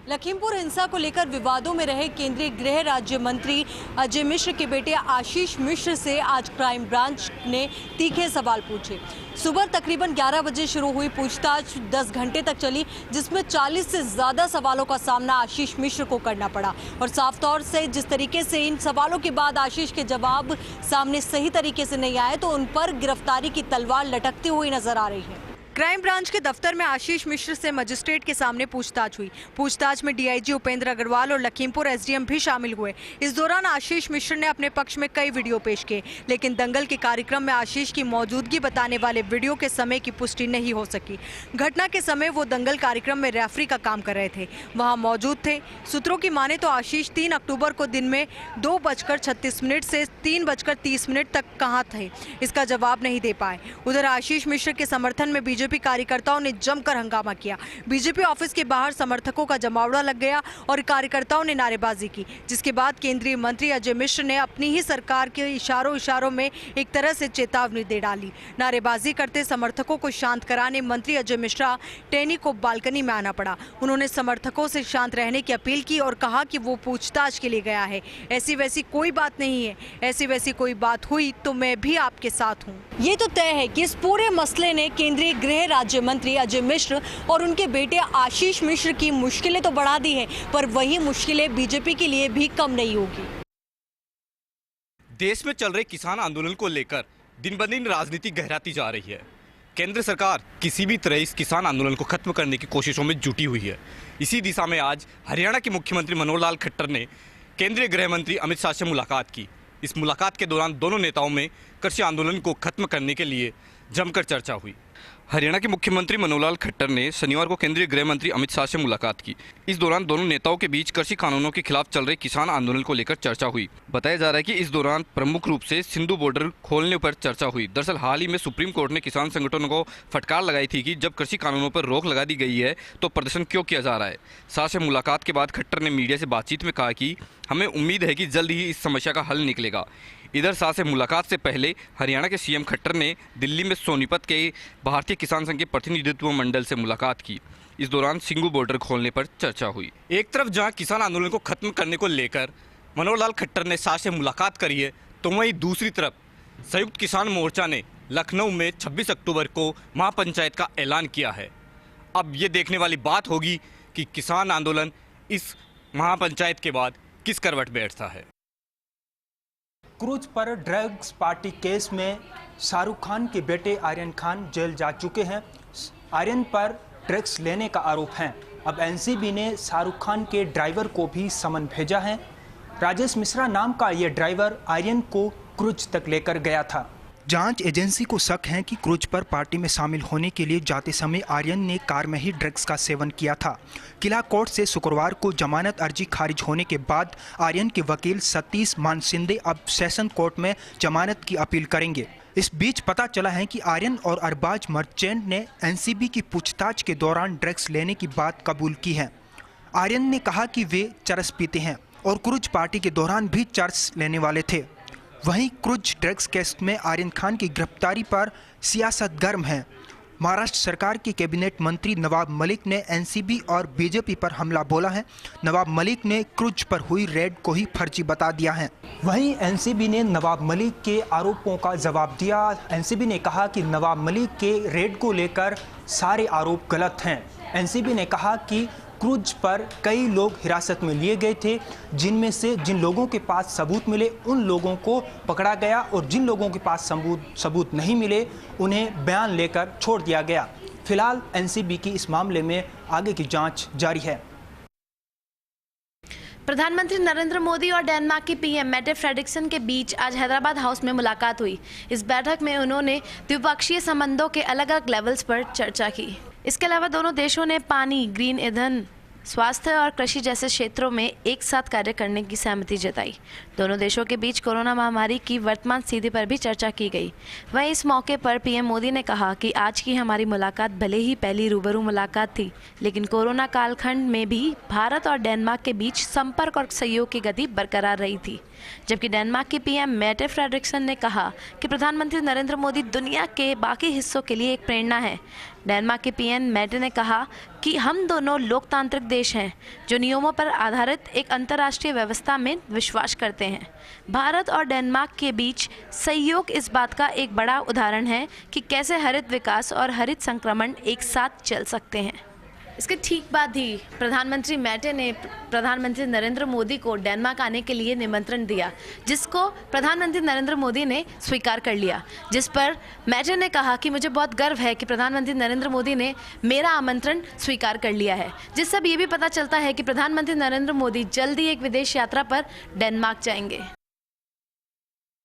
लखीमपुर हिंसा को लेकर विवादों में रहे केंद्रीय गृह राज्य मंत्री अजय मिश्र के बेटे आशीष मिश्र से आज क्राइम ब्रांच ने तीखे सवाल पूछे। सुबह तकरीबन 11 बजे शुरू हुई पूछताछ 10 घंटे तक चली, जिसमें 40 से ज्यादा सवालों का सामना आशीष मिश्र को करना पड़ा। और साफ तौर से जिस तरीके से इन सवालों के बाद आशीष के जवाब सामने सही तरीके से नहीं आए, तो उन पर गिरफ्तारी की तलवार लटकती हुई नजर आ रही है। क्राइम ब्रांच के दफ्तर में आशीष मिश्र से मजिस्ट्रेट के सामने पूछताछ हुई। पूछताछ में डीआईजी उपेंद्र अग्रवाल और लखीमपुर एसडीएम भी शामिल हुए। इस दौरान आशीष मिश्र ने अपने पक्ष में कई वीडियो पेश किए, लेकिन दंगल के कार्यक्रम में आशीष की मौजूदगी बताने वाले वीडियो के समय की पुष्टि नहीं हो सकी। घटना के समय वो दंगल कार्यक्रम में रेफरी का काम कर रहे थे, वहाँ मौजूद थे। सूत्रों की माने तो आशीष 3 अक्टूबर को दिन में 2:36 से 3:30 तक कहाँ थे, इसका जवाब नहीं दे पाए। उधर आशीष मिश्र के समर्थन में बीजेपी कार्यकर्ताओं ने जमकर हंगामा किया। बीजेपी ऑफिस के बाहर समर्थकों का जमावड़ा लग गया और कार्यकर्ताओं ने नारेबाजी की, जिसके बाद केंद्रीय मंत्री अजय मिश्र ने अपनी ही सरकार के इशारों में एक तरह से चेतावनी दे डाली। नारेबाजी करते समर्थकों को शांत कराने मंत्री अजय मिश्रा टेनी को बालकनी में आना पड़ा। उन्होंने समर्थकों से शांत रहने की अपील की और कहा कि वो पूछताछ के लिए गया है, ऐसी वैसी कोई बात नहीं है। ऐसी वैसी कोई बात हुई तो मैं भी आपके साथ हूँ। ये तो तय है कि इस पूरे मसले ने केंद्रीय गृह राज्य मंत्री अजय मिश्र और उनके बेटे आशीष मिश्र की मुश्किलें तो बढ़ा दी है, पर वही मुश्किलें बीजेपी के लिए भी कम नहीं होगी। देश में चल रहे किसान आंदोलन को लेकर दिन ब दिन राजनीति गहराती जा रही है। केंद्र सरकार किसी भी तरह इस किसान आंदोलन को खत्म करने की कोशिशों में जुटी हुई है। इसी दिशा में आज हरियाणा के मुख्यमंत्री मनोहर लाल खट्टर ने केंद्रीय गृह मंत्री अमित शाह से मुलाकात की। इस मुलाकात के दौरान दोनों नेताओं में कृषि आंदोलन को खत्म करने के लिए जमकर चर्चा हुई। हरियाणा के मुख्यमंत्री मनोहर लाल खट्टर ने शनिवार को केंद्रीय गृह मंत्री अमित शाह से मुलाकात की। इस दौरान दोनों नेताओं के बीच कृषि कानूनों के खिलाफ चल रहे किसान आंदोलन को लेकर चर्चा हुई। बताया जा रहा है कि इस दौरान प्रमुख रूप से सिंधु बॉर्डर खोलने पर चर्चा हुई। दरअसल हाल ही में सुप्रीम कोर्ट ने किसान संगठनों को फटकार लगाई थी कि जब कृषि कानूनों पर रोक लगा दी गई है तो प्रदर्शन क्यों किया जा रहा है। शाह से मुलाकात के बाद खट्टर ने मीडिया से बातचीत में कहा कि हमें उम्मीद है कि जल्द ही इस समस्या का हल निकलेगा। इधर शाह से मुलाकात से पहले हरियाणा के सीएम खट्टर ने दिल्ली में सोनीपत के भारतीय किसान संघ के प्रतिनिधित्व मंडल से मुलाकात की। इस दौरान सिंघू बॉर्डर खोलने पर चर्चा हुई। एक तरफ जहां किसान आंदोलन को खत्म करने को लेकर मनोहर लाल खट्टर ने शाह से मुलाकात करी है, तो वहीं दूसरी तरफ संयुक्त किसान मोर्चा ने लखनऊ में 26 अक्टूबर को महापंचायत का ऐलान किया है। अब ये देखने वाली बात होगी कि किसान आंदोलन इस महापंचायत के बाद किस करवट बैठता है। क्रूज पर ड्रग्स पार्टी केस में शाहरुख खान के बेटे आर्यन खान जेल जा चुके हैं। आर्यन पर ड्रग्स लेने का आरोप है। अब एनसीबी ने शाहरुख खान के ड्राइवर को भी समन भेजा है। राजेश मिश्रा नाम का ये ड्राइवर आर्यन को क्रूज तक लेकर गया था। जांच एजेंसी को शक है कि क्रूज पर पार्टी में शामिल होने के लिए जाते समय आर्यन ने कार में ही ड्रग्स का सेवन किया था। किला कोर्ट से शुक्रवार को जमानत अर्जी खारिज होने के बाद आर्यन के वकील सतीश मानसिंदे अब सेशन कोर्ट में जमानत की अपील करेंगे। इस बीच पता चला है कि आर्यन और अरबाज मर्चेंट ने एनसीबी की पूछताछ के दौरान ड्रग्स लेने की बात कबूल की है। आर्यन ने कहा कि वे चरस पीते हैं और क्रूज पार्टी के दौरान भी चरस लेने वाले थे। वहीं क्रूज ड्रग्स केस में आर्यन खान की गिरफ्तारी पर सियासत गर्म है। महाराष्ट्र सरकार के कैबिनेट मंत्री नवाब मलिक ने एनसीबी और बीजेपी पर हमला बोला है। नवाब मलिक ने क्रूज पर हुई रेड को ही फर्जी बता दिया है। वहीं एनसीबी ने नवाब मलिक के आरोपों का जवाब दिया। एनसीबी ने कहा कि नवाब मलिक के रेड को लेकर सारे आरोप गलत हैं। एनसीबी ने कहा कि क्रूज पर कई लोग हिरासत में लिए गए थे, जिनमें से जिन लोगों के पास सबूत मिले उन लोगों को पकड़ा गया और जिन लोगों के पास सबूत नहीं मिले उन्हें बयान लेकर छोड़ दिया गया। फिलहाल एनसीबी की इस मामले में आगे की जांच जारी है। प्रधानमंत्री नरेंद्र मोदी और डेनमार्क की पीएम मेटे फ्रेडरिक्सन के बीच आज हैदराबाद हाउस में मुलाकात हुई। इस बैठक में उन्होंने द्विपक्षीय संबंधों के अलग अलग लेवल्स पर चर्चा की। इसके अलावा दोनों देशों ने पानी, ग्रीन ईंधन, स्वास्थ्य और कृषि जैसे क्षेत्रों में एक साथ कार्य करने की सहमति जताई। दोनों देशों के बीच कोरोना महामारी की वर्तमान स्थिति पर भी चर्चा की गई। वहीं इस मौके पर पीएम मोदी ने कहा कि आज की हमारी मुलाकात भले ही पहली रूबरू मुलाकात थी, लेकिन कोरोना कालखंड में भी भारत और डेनमार्क के बीच संपर्क और सहयोग की गति बरकरार रही थी। जबकि डेनमार्क के पीएम मेटे फ्रेडरिक्सन ने कहा कि प्रधानमंत्री नरेंद्र मोदी दुनिया के बाकी हिस्सों के लिए एक प्रेरणा है। डेनमार्क के पीएम मेटे ने कहा कि हम दोनों लोकतांत्रिक देश हैं जो नियमों पर आधारित एक अंतर्राष्ट्रीय व्यवस्था में विश्वास करते हैं। भारत और डेनमार्क के बीच सहयोग इस बात का एक बड़ा उदाहरण है कि कैसे हरित विकास और हरित संक्रमण एक साथ चल सकते हैं। इसके ठीक बाद ही प्रधानमंत्री मेटे ने प्रधानमंत्री नरेंद्र मोदी को डेनमार्क आने के लिए निमंत्रण दिया, जिसको प्रधानमंत्री नरेंद्र मोदी ने स्वीकार कर लिया। जिस पर मेटे ने कहा कि मुझे बहुत गर्व है कि प्रधानमंत्री नरेंद्र मोदी ने मेरा आमंत्रण स्वीकार कर लिया है। जिससे अब ये भी पता चलता है कि प्रधानमंत्री नरेंद्र मोदी जल्दी एक विदेश यात्रा पर डेनमार्क जाएंगे।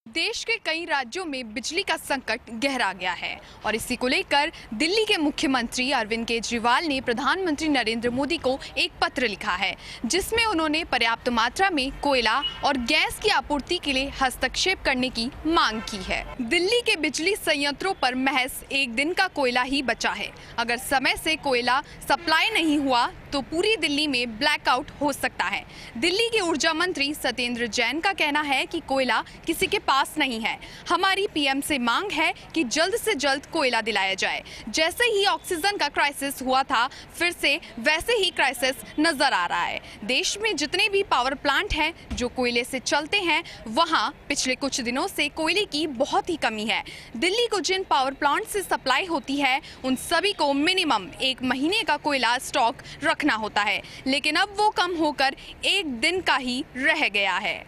देश के कई राज्यों में बिजली का संकट गहरा गया है और इसी को लेकर दिल्ली के मुख्यमंत्री अरविंद केजरीवाल ने प्रधानमंत्री नरेंद्र मोदी को एक पत्र लिखा है, जिसमें उन्होंने पर्याप्त मात्रा में कोयला और गैस की आपूर्ति के लिए हस्तक्षेप करने की मांग की है। दिल्ली के बिजली संयंत्रों पर महज एक दिन का कोयला ही बचा है। अगर समय से कोयला सप्लाई नहीं हुआ तो पूरी दिल्ली में ब्लैकआउट हो सकता है। दिल्ली के ऊर्जा मंत्री सत्येंद्र जैन का कहना है कि कोयला किसी के पास नहीं है। हमारी पीएम से मांग है कि जल्द से जल्द कोयला दिलाया जाए। जैसे ही ऑक्सीजन का क्राइसिस हुआ था, फिर से वैसे ही क्राइसिस नजर आ रहा है। देश में जितने भी पावर प्लांट हैं जो कोयले से चलते हैं, वहां पिछले कुछ दिनों से कोयले की बहुत ही कमी है। दिल्ली को जिन पावर प्लांट से सप्लाई होती है, उन सभी को मिनिमम 1 महीने का कोयला स्टॉक रखना होता है, लेकिन अब वो कम होकर 1 दिन का ही रह गया है।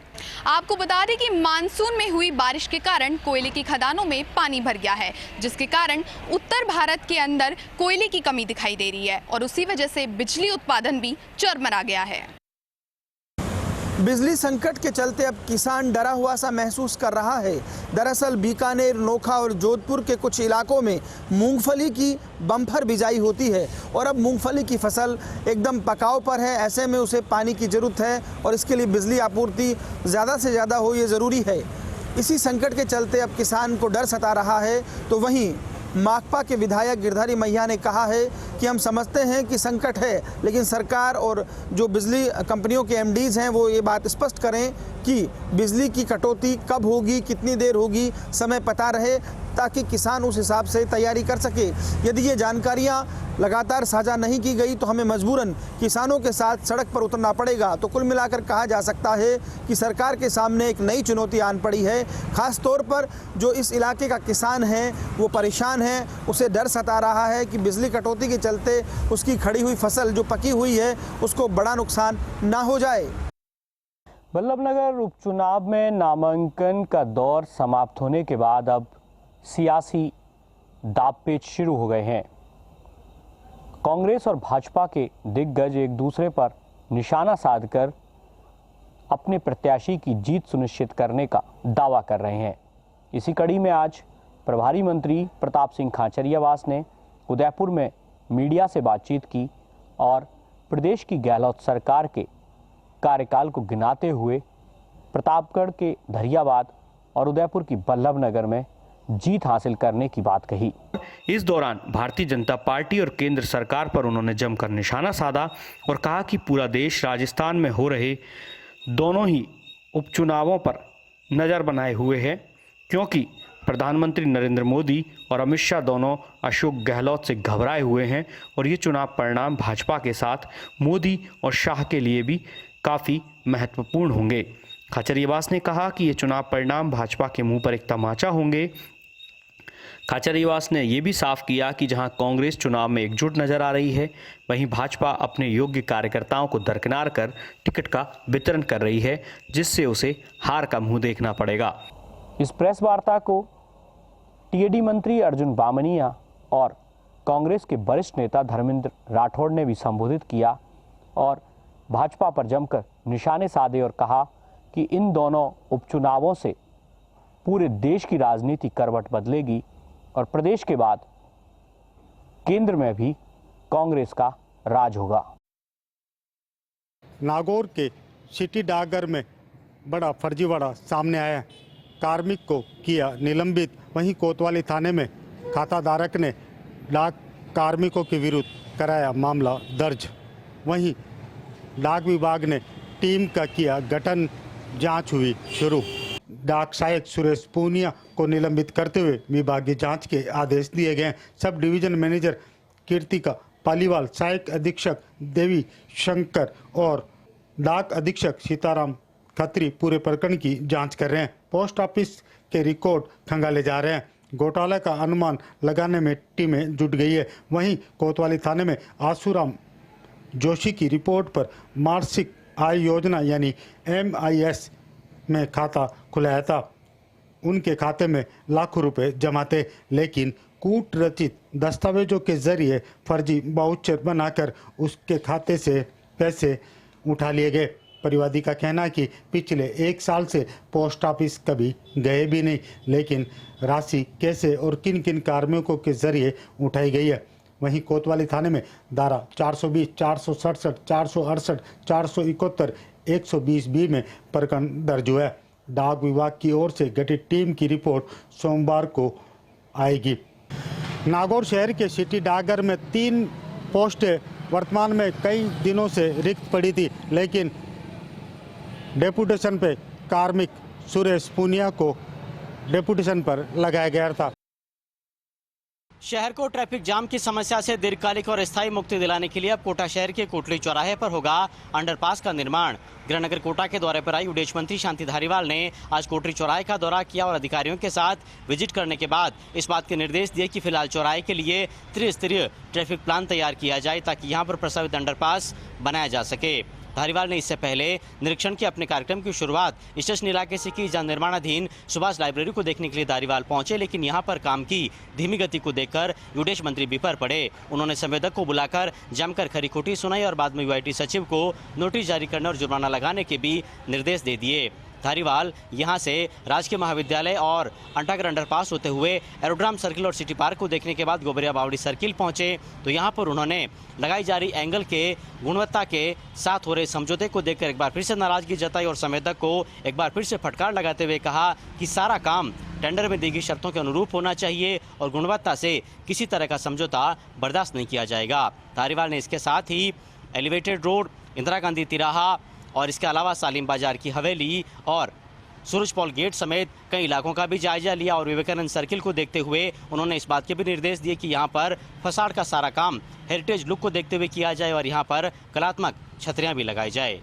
आपको बता दें कि मानसून में हुई बारिश के कारण कोयले की खदानों में पानी भर गया है, जिसके कारण उत्तर भारत के अंदर कोयले की कमी दिखाई दे रही है और उसी वजह से बिजली उत्पादन भी चरमरा गया है। बिजली संकट के चलते अब किसान डरा हुआ सा महसूस कर रहा है। दरअसल बीकानेर, नोखा और जोधपुर के कुछ इलाकों में मूंगफली की बम्पर बिजाई होती है और अब मूंगफली की फसल एकदम पकाव पर है। ऐसे में उसे पानी की ज़रूरत है और इसके लिए बिजली आपूर्ति ज़्यादा से ज़्यादा हो, ये ज़रूरी है। इसी संकट के चलते अब किसान को डर सता रहा है। तो वहीं माकपा के विधायक गिरधारी मैया ने कहा है कि हम समझते हैं कि संकट है, लेकिन सरकार और जो बिजली कंपनियों के एमडीज़ हैं वो ये बात स्पष्ट करें कि बिजली की कटौती कब होगी, कितनी देर होगी, समय पता रहे, ताकि किसान उस हिसाब से तैयारी कर सके। यदि ये जानकारियाँ लगातार साझा नहीं की गई तो हमें मजबूरन किसानों के साथ सड़क पर उतरना पड़ेगा। तो कुल मिलाकर कहा जा सकता है कि सरकार के सामने एक नई चुनौती आन पड़ी है। ख़ास तौर पर जो इस इलाके का किसान है वो परेशान है, उसे डर सता रहा है कि बिजली कटौती के चलते उसकी खड़ी हुई फसल जो पकी हुई है उसको बड़ा नुकसान ना हो जाए। बल्लभनगर उपचुनाव में नामांकन का दौर समाप्त होने के बाद अब सियासी दांवपेच शुरू हो गए हैं। कांग्रेस और भाजपा के दिग्गज एक दूसरे पर निशाना साधकर अपने प्रत्याशी की जीत सुनिश्चित करने का दावा कर रहे हैं। इसी कड़ी में आज प्रभारी मंत्री प्रताप सिंह खाचरियावास ने उदयपुर में मीडिया से बातचीत की और प्रदेश की गहलोत सरकार के कार्यकाल को गिनाते हुए प्रतापगढ़ के धरियावाद और उदयपुर की बल्लभनगर में जीत हासिल करने की बात कही। इस दौरान भारतीय जनता पार्टी और केंद्र सरकार पर उन्होंने जमकर निशाना साधा और कहा कि पूरा देश राजस्थान में हो रहे दोनों ही उपचुनावों पर नज़र बनाए हुए है, क्योंकि प्रधानमंत्री नरेंद्र मोदी और अमित शाह दोनों अशोक गहलोत से घबराए हुए हैं और ये चुनाव परिणाम भाजपा के साथ मोदी और शाह के लिए भी काफ़ी महत्वपूर्ण होंगे। खाचरियावास ने कहा कि ये चुनाव परिणाम भाजपा के मुंह पर एक तमाचा होंगे। खाचरियावास ने यह भी साफ किया कि जहां कांग्रेस चुनाव में एकजुट नजर आ रही है, वहीं भाजपा अपने योग्य कार्यकर्ताओं को दरकिनार कर टिकट का वितरण कर रही है, जिससे उसे हार का मुंह देखना पड़ेगा। इस प्रेस वार्ता को टीएडी मंत्री अर्जुन बामनिया और कांग्रेस के वरिष्ठ नेता धर्मेंद्र राठौड़ ने भी संबोधित किया और भाजपा पर जमकर निशाने साधे और कहा कि इन दोनों उपचुनावों से पूरे देश की राजनीति करवट बदलेगी और प्रदेश के बाद केंद्र में भी कांग्रेस का राज होगा। नागौर के सिटी डाकघर में बड़ा फर्जीवाड़ा सामने आया। कार्मिक को किया निलंबित। वहीं कोतवाली थाने में खाताधारक ने डाक कार्मिकों के विरुद्ध कराया मामला दर्ज। वहीं डाक विभाग ने टीम का किया गठन जांच हुई शुरू। डाक सहायक सुरेश पूनिया को निलंबित करते हुए विभागीय जांच के आदेश दिए गए। Sub division manager Kirtika Paliwal, सहायक अधीक्षक देवी शंकर और डाक अधीक्षक सीताराम खत्री पूरे प्रकरण की जांच कर रहे हैं। पोस्ट ऑफिस के रिकॉर्ड खंगाले जा रहे हैं। घोटाले का अनुमान लगाने में टीमें जुट गई है। वहीं कोतवाली थाने में आसूराम जोशी की रिपोर्ट पर मासिक आय योजना यानी MIS में खाता खुलाया था। उनके खाते में लाखों रुपए जमा थे, लेकिन कूट रचित दस्तावेजों के जरिए फर्जी वाउचर बनाकर उसके खाते से पैसे उठा लिए गए। परिवादी का कहना है कि पिछले 1 साल से पोस्ट ऑफिस कभी गए भी नहीं, लेकिन राशि कैसे और किन किन कार्मिकों के जरिए उठाई गई है। वहीं कोतवाली थाने में धारा 420, 467, 468, 471, 120B में प्रकरण दर्ज हुआ है। डाक विभाग की ओर से गठित टीम की रिपोर्ट सोमवार को आएगी। नागौर शहर के सिटी डाकघर में 3 पोस्टें वर्तमान में कई दिनों से रिक्त पड़ी थी, लेकिन डेपुटेशन पे कार्मिक सुरेश पूनिया को डेपुटेशन पर लगाया गया था। शहर को ट्रैफिक जाम की समस्या से दीर्घकालिक और स्थायी मुक्ति दिलाने के लिए अब कोटा शहर के कोटली चौराहे पर होगा अंडरपास का निर्माण। गृहनगर कोटा के दौरे पर आई विदेश मंत्री शांति धारीवाल ने आज कोटली चौराहे का दौरा किया और अधिकारियों के साथ विजिट करने के बाद इस बात के निर्देश दिए कि फिलहाल चौराहे के लिए त्रिस्तरीय ट्रैफिक प्लान तैयार किया जाए ताकि यहां पर प्रस्तावित अंडरपास बनाया जा सके। धारीवाल ने इससे पहले निरीक्षण के अपने कार्यक्रम की शुरुआत स्टेशन इलाके से की, जहां निर्माणाधीन सुभाष लाइब्रेरी को देखने के लिए धारीवाल पहुंचे, लेकिन यहां पर काम की धीमी गति को देखकर विदेश मंत्री बिफर पड़े। उन्होंने संवेदक को बुलाकर जमकर खरी खोटी सुनाई और बाद में UIT सचिव को नोटिस जारी करने और जुर्माना लगाने के भी निर्देश दे दिए। धारीवाल यहां से राजकीय महाविद्यालय और अंटागढ़ अंडरपास होते हुए एरोड्राम सर्किल और सिटी पार्क को देखने के बाद गोबरिया बावड़ी सर्किल पहुंचे, तो यहां पर उन्होंने लगाई जा रही एंगल के गुणवत्ता के साथ हो रहे समझौते को देखकर एक बार फिर से नाराजगी जताई और संवेदक को एक बार फिर से फटकार लगाते हुए कहा कि सारा काम टेंडर में दी गई शर्तों के अनुरूप होना चाहिए और गुणवत्ता से किसी तरह का समझौता बर्दाश्त नहीं किया जाएगा। धारीवाल ने इसके साथ ही एलिवेटेड रोड, इंदिरा गांधी तिराहा और इसके अलावा सालिम बाजार की हवेली और सूरज पॉल गेट समेत कई इलाकों का भी जायजा लिया और विवेकानंद सर्किल को देखते हुए उन्होंने इस बात के भी निर्देश दिए कि यहाँ पर फसाड का सारा काम हेरिटेज लुक को देखते हुए किया जाए और यहाँ पर कलात्मक छतरियाँ भी लगाई जाए।